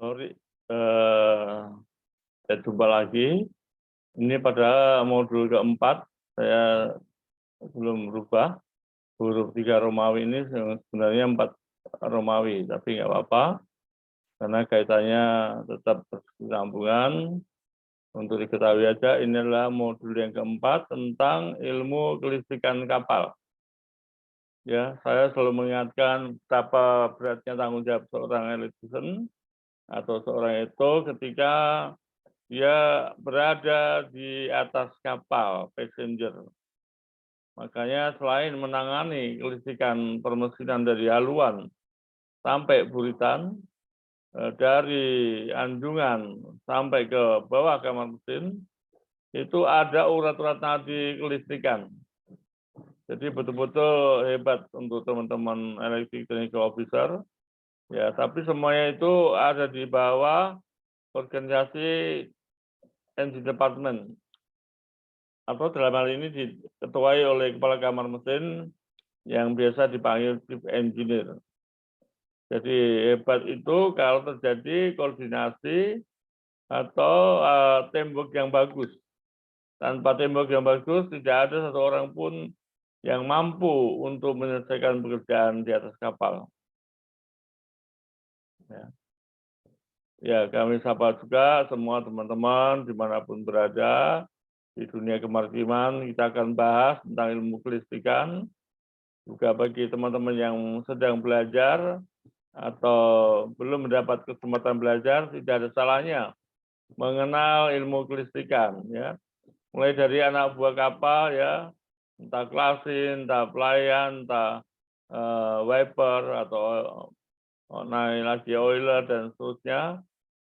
Sorry, saya jumpa lagi. Ini pada modul keempat, saya belum berubah. Huruf 3 Romawi ini sebenarnya 4 Romawi, tapi nggak apa-apa. Karena kaitannya tetap bersambungan. Untuk diketahui aja, ini adalah modul yang keempat tentang ilmu kelistrikan kapal. Ya, saya selalu mengingatkan betapa beratnya tanggung jawab seorang electrician atau seorang itu ketika dia berada di atas kapal passenger. Makanya selain menangani kelistrikan permesinan dari haluan sampai buritan, dari anjungan sampai ke bawah kamar mesin, itu ada urat-urat nadi kelistrikan. Jadi betul-betul hebat untuk teman-teman electric technical officer. Ya, tapi semuanya itu ada di bawah organisasi engine department, atau dalam hal ini diketuai oleh kepala kamar mesin yang biasa dipanggil chief engineer. Jadi hebat itu kalau terjadi koordinasi atau teamwork yang bagus. Tanpa teamwork yang bagus tidak ada satu orang pun yang mampu untuk menyelesaikan pekerjaan di atas kapal. Ya, kami sapa juga semua teman-teman dimanapun berada di dunia kemaritiman. Kita akan bahas tentang ilmu kelistrikan. Juga bagi teman-teman yang sedang belajar atau belum mendapat kesempatan belajar, tidak ada salahnya mengenal ilmu kelistrikan. Ya, mulai dari anak buah kapal, ya, entah klasin, entah pelayan, entah wiper atau naik lagi oiler dan seterusnya.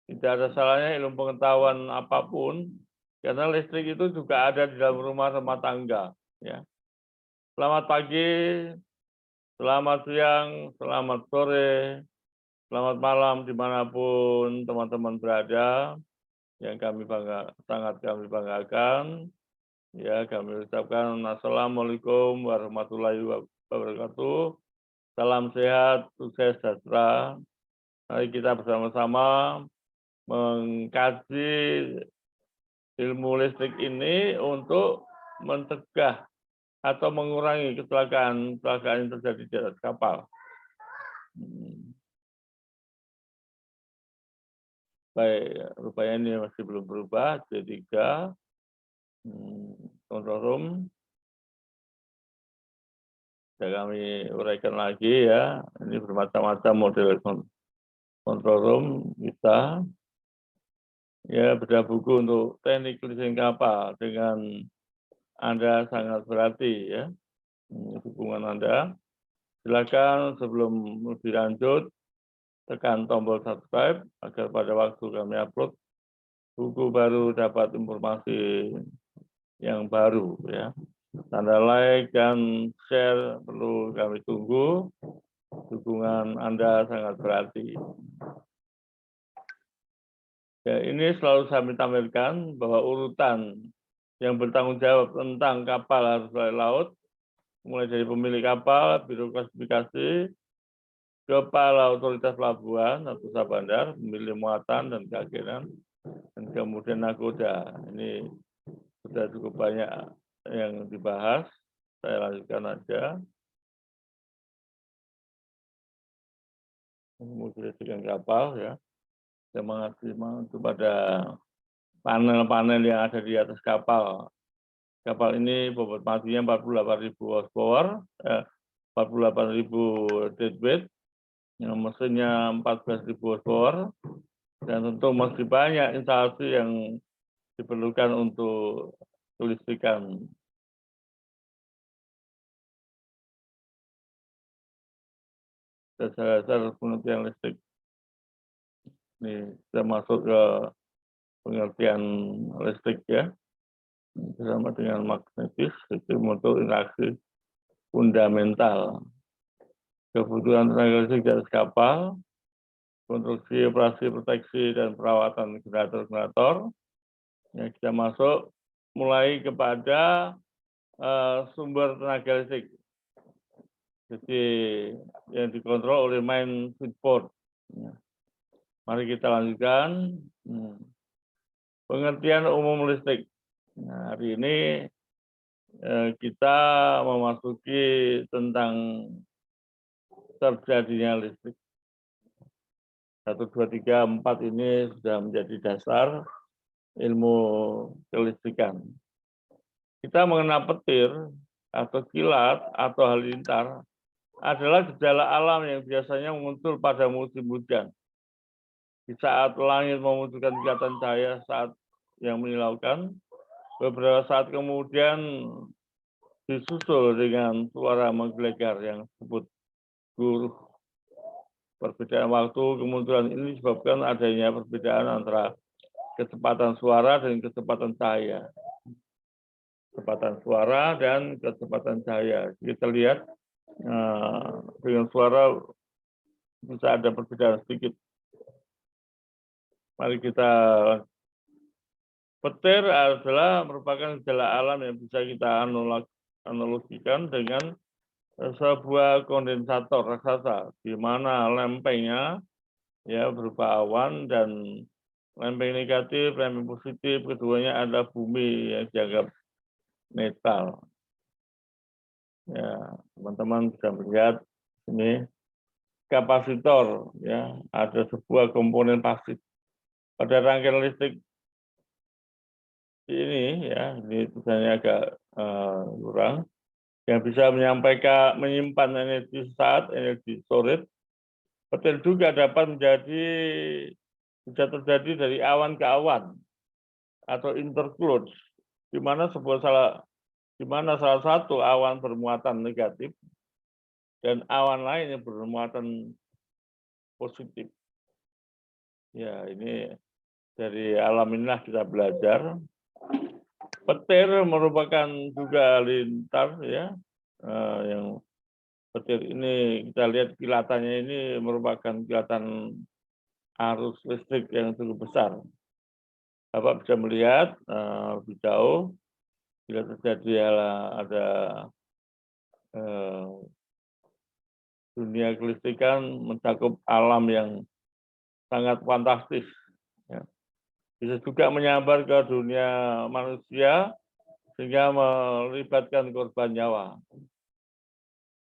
Tidak ada salahnya ilmu pengetahuan apapun, karena listrik itu juga ada di dalam rumah tangga. Ya. Selamat pagi, selamat siang, selamat sore, selamat malam dimanapun teman-teman berada, yang sangat kami banggakan. Ya, kami ucapkan Assalamualaikum warahmatullahi wabarakatuh. Salam sehat, sukses, sejahtera. Mari kita bersama-sama mengkaji ilmu listrik ini untuk mencegah atau mengurangi kecelakaan yang terjadi di atas kapal. Baik, rupanya ini masih belum berubah. C3, control room. Sudah kami uraikan lagi, ya. Ini bermacam-macam model control room kita. Ya, bedah buku untuk teknik kelistrikan kapal dengan Anda sangat berarti, ya, dukungan Anda. Silakan sebelum lebih lanjut tekan tombol subscribe agar pada waktu kami upload buku baru dapat informasi yang baru, ya. Tanda like dan share perlu kami tunggu. Dukungan Anda sangat berarti. Ya, ini selalu saya tampilkan bahwa urutan yang bertanggung jawab tentang kapal arus laut, mulai dari pemilik kapal, biro klasifikasi, kepala otoritas pelabuhan atau usaha bandar, pemilik muatan dan keakhiratan, dan kemudian nakoda. Ini sudah cukup banyak yang dibahas. Saya lanjutkan aja. Kemudian dengan kapal, ya. Semangat kepada panel-panel yang ada di atas kapal. Kapal ini bobot matinya 48.000 horsepower, 48.000 deadweight, yang mesinnya 14.000 horsepower, dan tentu masih banyak instalasi yang diperlukan untuk kelistrikan. Dasar-dasar pengertian listrik. Ini kita masuk ke pengertian listrik, ya, bersama dengan magnetis, itu untuk interaksi fundamental. Kebutuhan tenaga listrik di atas kapal, konstruksi, operasi, proteksi, dan perawatan generator-generator. Ya, kita masuk mulai kepada sumber tenaga listrik. Jadi yang dikontrol oleh main switchboard. Ya. Mari kita lanjutkan. Pengertian umum listrik. Nah, hari ini kita memasuki tentang terjadinya listrik. 1, 2, 3, 4 ini sudah menjadi dasar ilmu kelistrikan. Kita mengenal petir atau kilat atau halilintar adalah gejala alam yang biasanya muncul pada musim hujan. Di saat langit memunculkan ikatan cahaya saat yang menyilaukan, beberapa saat kemudian disusul dengan suara menggelegar yang disebut guruh. Perbedaan waktu kemunculan ini disebabkan adanya perbedaan antara kecepatan suara dan kecepatan cahaya. Kecepatan suara dan kecepatan cahaya. Kita lihat dengan suara bisa ada perbedaan sedikit. Mari kita, petir adalah merupakan gejala alam yang bisa kita analogikan dengan sebuah kondensator raksasa, di mana lempengnya ya berupa awan dan lempeng negatif, lempeng positif, keduanya ada bumi yang dianggap netral. Ya, teman-teman bisa melihat ini kapasitor, ya ada sebuah komponen pasif pada rangkaian listrik ini, ya ini tulisannya agak kurang, yang bisa menyimpan energi saat energi storage. Petir juga dapat bisa terjadi dari awan ke awan atau interclouds, di mana salah satu awan bermuatan negatif dan awan lain yang bermuatan positif. Ya, ini dari alam inilah kita belajar. Petir merupakan juga halilintar, ya, yang petir ini kita lihat kilatannya ini merupakan kilatan arus listrik yang cukup besar. Bapak bisa melihat lebih jauh bila terjadi ada dunia kelistrikan mencakup alam yang sangat fantastis. Ya. Bisa juga menyambar ke dunia manusia sehingga melibatkan korban nyawa.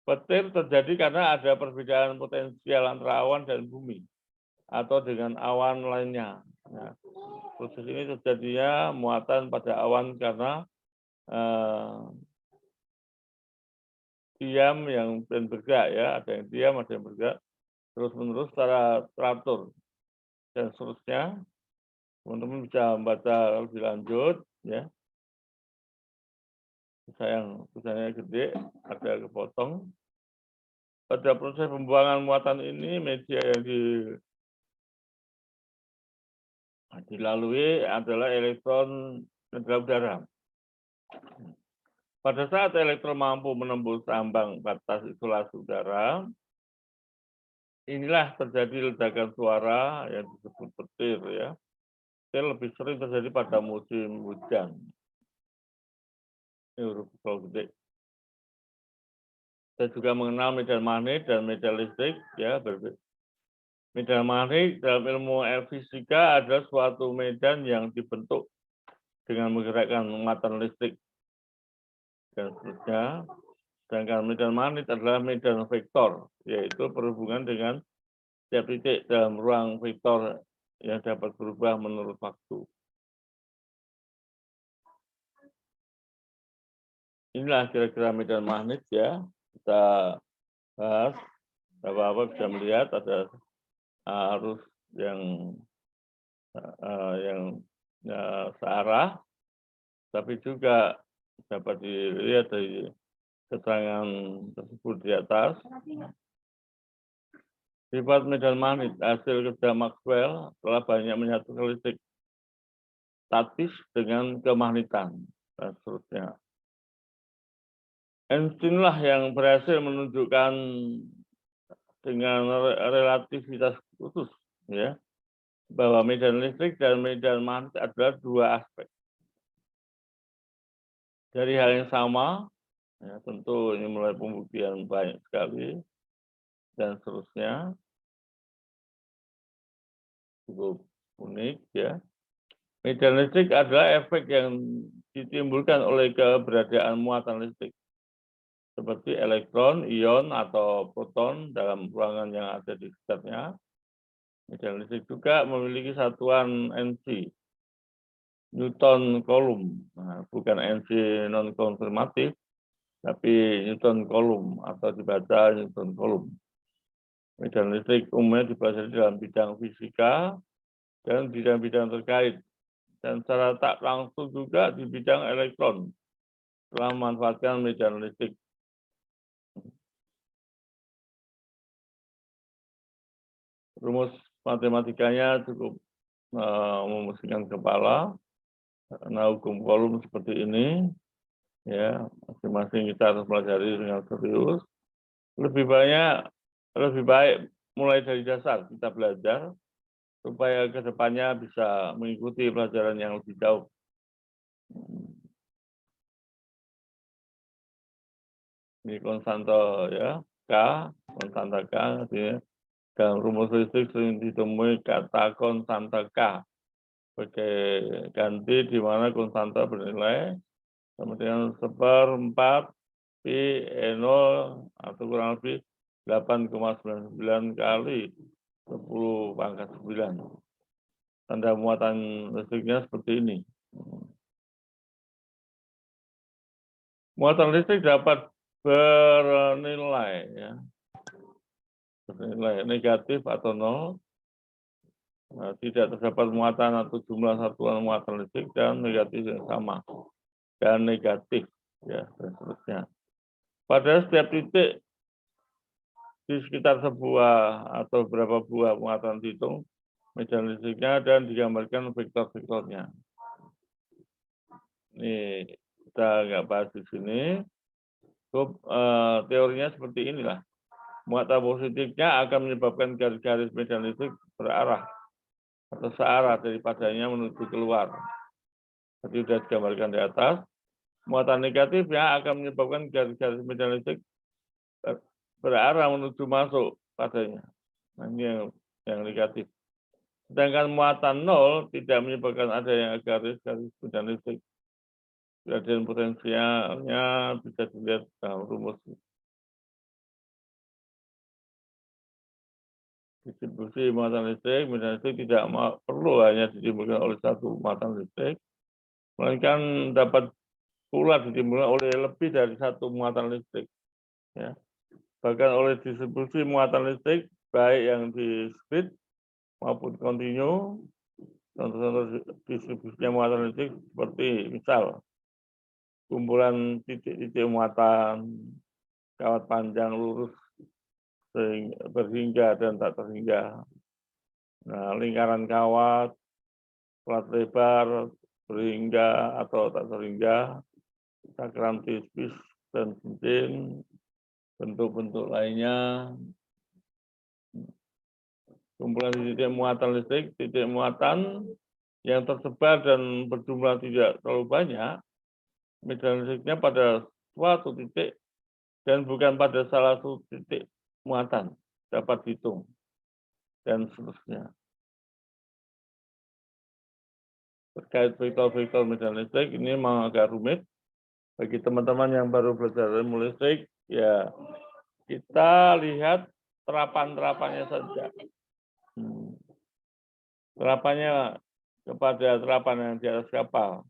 Petir terjadi karena ada perbedaan potensial antara awan dan bumi atau dengan awan lainnya. Nah, proses ini terjadinya muatan pada awan karena diam yang bergerak, ya, ada yang diam, ada yang bergerak terus-menerus secara teratur dan seterusnya. Teman-teman bisa membaca lebih lanjut, ya. Tulisannya gede, ada kepotong. Pada proses pembuangan muatan ini, media yang dilalui adalah elektron ke dalam udara. Pada saat elektron mampu menembus ambang batas isolasi udara, inilah terjadi ledakan suara yang disebut petir, ya. Petir lebih sering terjadi pada musim hujan. Ini huruf gede. Kita juga mengenal medan magnet dan medan listrik, ya. Medan magnet dalam ilmu fisika adalah suatu medan yang dibentuk dengan menggerakkan muatan listrik dan seterusnya. Sedangkan medan magnet adalah medan vektor, yaitu berhubungan dengan setiap titik dalam ruang vektor yang dapat berubah menurut waktu. Inilah kira-kira medan magnet, ya. Kita bahas, Bapak-bapak bisa melihat ada arus yang searah, tapi juga dapat dilihat dari keterangan tersebut di atas. Sifat medan magnet hasil kerja Maxwell telah banyak menyatukan listrik statis dengan kemagnetan dan seterusnya. Einstein lah yang berhasil menunjukkan dengan relativitas khusus, ya, bahwa medan listrik dan medan magnet adalah dua aspek dari hal yang sama. Ya, tentu ini mulai pembuktian banyak sekali dan seterusnya. cukup unik ya. Medan listrik adalah efek yang ditimbulkan oleh keberadaan muatan listrik seperti elektron, ion, atau proton dalam ruangan yang ada di sekitarnya. Medan listrik juga memiliki satuan NC, Newton Coulomb. Nah, bukan NC non konfirmatif, tapi Newton Coulomb atau dibaca Newton Coulomb. Medan listrik umumnya dipelajari dalam bidang fisika dan bidang-bidang terkait, dan secara tak langsung juga di bidang elektron telah memanfaatkan medan listrik. Rumus matematikanya cukup memusingkan kepala karena hukum Coulomb seperti ini, ya masing-masing kita harus pelajari dengan serius. Lebih baik mulai dari dasar kita belajar supaya kedepannya bisa mengikuti pelajaran yang lebih jauh. Ini konstanta ya, K, konstanta K, artinya dalam rumus listrik sering ditemui kata konstanta K sebagai ganti di mana konstanta bernilai sama dengan 1/4 Pi E0 atau kurang lebih 8,99 kali 10⁻⁹. Tanda muatan listriknya seperti ini. Muatan listrik dapat bernilai ya, bernilai negatif atau nol. Nah, tidak terdapat muatan atau jumlah satuan muatan listrik dan negatif yang sama dan negatif ya, dan seterusnya. Pada setiap titik di sekitar sebuah atau beberapa buah muatan dihitung medan listriknya dan digambarkan vektor-vektornya. Ini kita nggak bahas di sini. Teorinya seperti inilah. Muatan positifnya akan menyebabkan garis-garis medan listrik berarah atau searah daripadanya menuju keluar. Tadi sudah digambarkan di atas. Muatan negatifnya akan menyebabkan garis-garis medan listrik berarah menuju masuk padanya. Nah, ini yang negatif. Sedangkan muatan nol tidak menyebabkan adanya garis-garis medan listrik. Gradien potensialnya bisa dilihat dalam rumus. Distribusi muatan listrik, medan listrik tidak perlu hanya ditimbulkan oleh satu muatan listrik, melainkan dapat pula ditimbulkan oleh lebih dari satu muatan listrik. Ya. Bahkan oleh distribusi muatan listrik, baik yang diskrit maupun kontinu. Contoh-contoh distribusinya muatan listrik seperti misal kumpulan titik-titik muatan, kawat panjang lurus berhingga dan tak terhingga. Nah, lingkaran kawat, plat lebar, berhingga atau tak terhingga, cakram tipis dan cincin, bentuk-bentuk lainnya. Kumpulan titik muatan listrik, titik muatan yang tersebar dan berjumlah tidak terlalu banyak, medan listriknya pada suatu titik dan bukan pada salah satu titik muatan dapat dihitung dan seterusnya. Terkait vektor-vektor medan listrik ini memang agak rumit bagi teman-teman yang baru belajar ilmu listrik. Ya, kita lihat terapan-terapannya saja. Terapannya kepada terapan yang di atas kapal.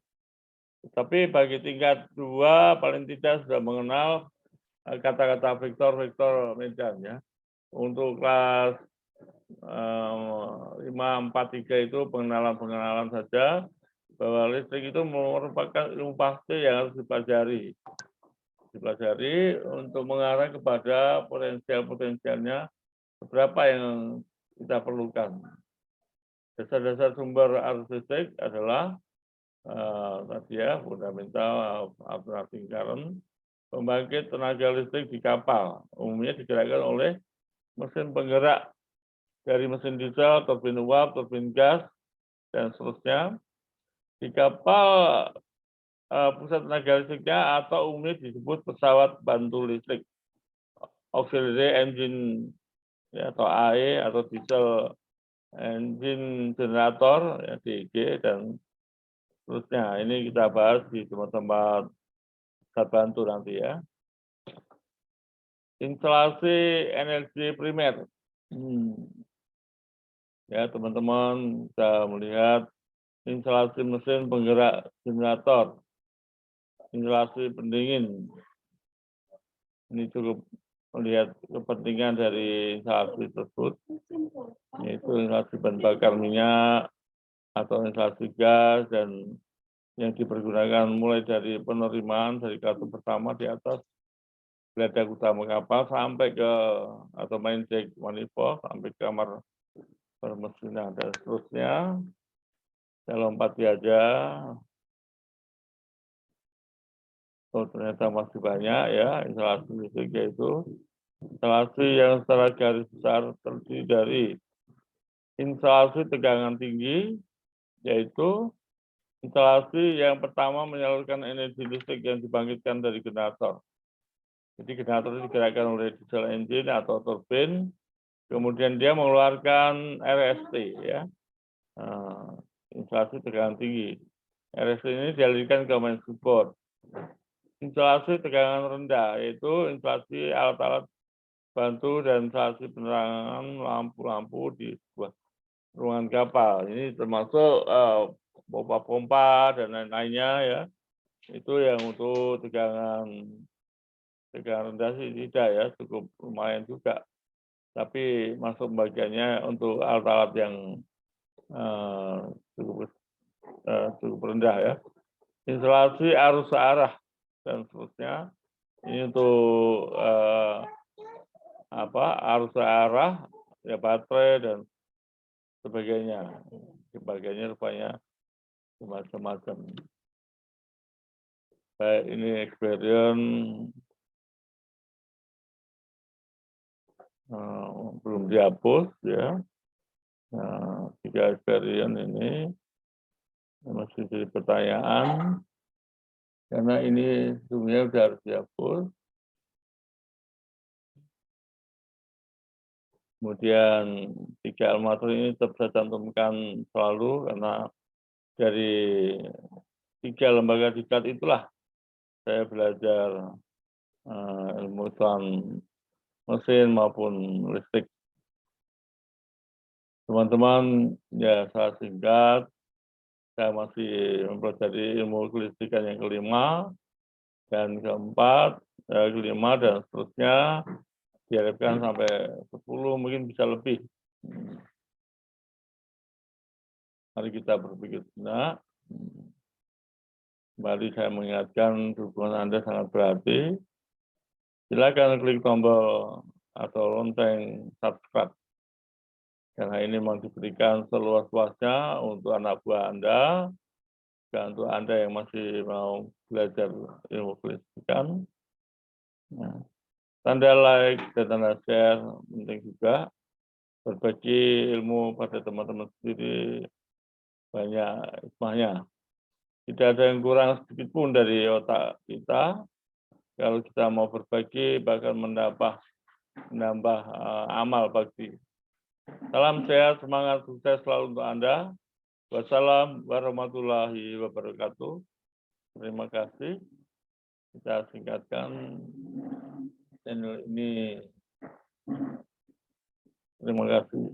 Tetapi bagi tingkat 2 paling tidak sudah mengenal kata-kata vektor-vektor medan ya. Untuk kelas 543 itu pengenalan-pengenalan saja bahwa listrik itu merupakan ilmu pasti yang harus dipelajari. Dipelajari untuk mengarah kepada potensial-potensialnya seberapa yang kita perlukan. Dasar-dasar sumber arus listrik adalah tadi ya, fundamental alternating current, pembangkit tenaga listrik di kapal, umumnya digerakkan oleh mesin penggerak dari mesin diesel, turbin uap, turbin gas, dan seterusnya. Di kapal, pusat tenaga listriknya atau umumnya disebut pesawat bantu listrik, auxiliary engine ya, atau AE atau diesel engine generator, ya, DG, dan seterusnya. Ini kita bahas di tempat-tempat bantu nanti ya. Instalasi energi primer. Ya, teman-teman bisa melihat instalasi mesin penggerak generator, instalasi pendingin. Ini cukup melihat kepentingan dari instalasi tersebut, yaitu instalasi bahan bakar minyak atau instalasi gas, dan yang dipergunakan mulai dari penerimaan dari kartu pertama di atas geladak utama kapal sampai ke atau main deck manifold sampai ke kamar permesinan dan seterusnya. Saya lompati aja. Oh, ternyata masih banyak ya instalasi listrik, yaitu instalasi yang secara garis besar terdiri dari instalasi tegangan tinggi, yaitu instalasi yang pertama menyalurkan energi listrik yang dibangkitkan dari generator. Jadi generator itu digerakkan oleh diesel engine atau turbin, kemudian dia mengeluarkan RST ya, instalasi tegangan tinggi. RST ini dialirkan ke main support. Instalasi tegangan rendah, yaitu instalasi alat-alat bantu dan instalasi penerangan lampu-lampu di sebuah ruangan kapal. Ini termasuk pompa-pompa dan lain-lainnya ya. Itu yang untuk tegangan rendah sih tidak ya, cukup lumayan juga. Tapi masuk bagiannya untuk alat-alat yang cukup rendah ya. Instalasi arus searah dan seterusnya. Ini untuk arus searah, ya, baterai dan sebagainya. Sebagainya rupanya macam-macam. Baik, ini experience belum dihapus ya. Nah, 3 experience ini masih jadi pertanyaan karena ini sebenarnya sudah harus dihapus. Kemudian 3 almater ini tetap saya cantumkan selalu karena dari 3 lembaga diklat itulah saya belajar ilmu Islam mesin maupun listrik. Teman-teman, ya saya singkat, saya masih mempelajari ilmu kelistrikan yang kelima dan keempat, kelima dan seterusnya, diharapkan sampai 10, mungkin bisa lebih. Mari kita berpikir benar. Kembali saya mengingatkan dukungan Anda sangat berarti. Silakan klik tombol atau lonceng subscribe. Karena ini memang diberikan seluas-luasnya untuk anak buah Anda, dan untuk Anda yang masih mau belajar ilmu kelistrikan. Nah, tanda like dan tanda share penting juga. Berbagi ilmu pada teman-teman sendiri banyak hikmahnya. Tidak ada yang kurang sedikit pun dari otak kita. Kalau kita mau berbagi, bahkan menambah amal bakti. Salam sehat, semangat, sukses selalu untuk Anda. Wassalamualaikum warahmatullahi wabarakatuh. Terima kasih. Kita singkatkan channel ini. Terima kasih.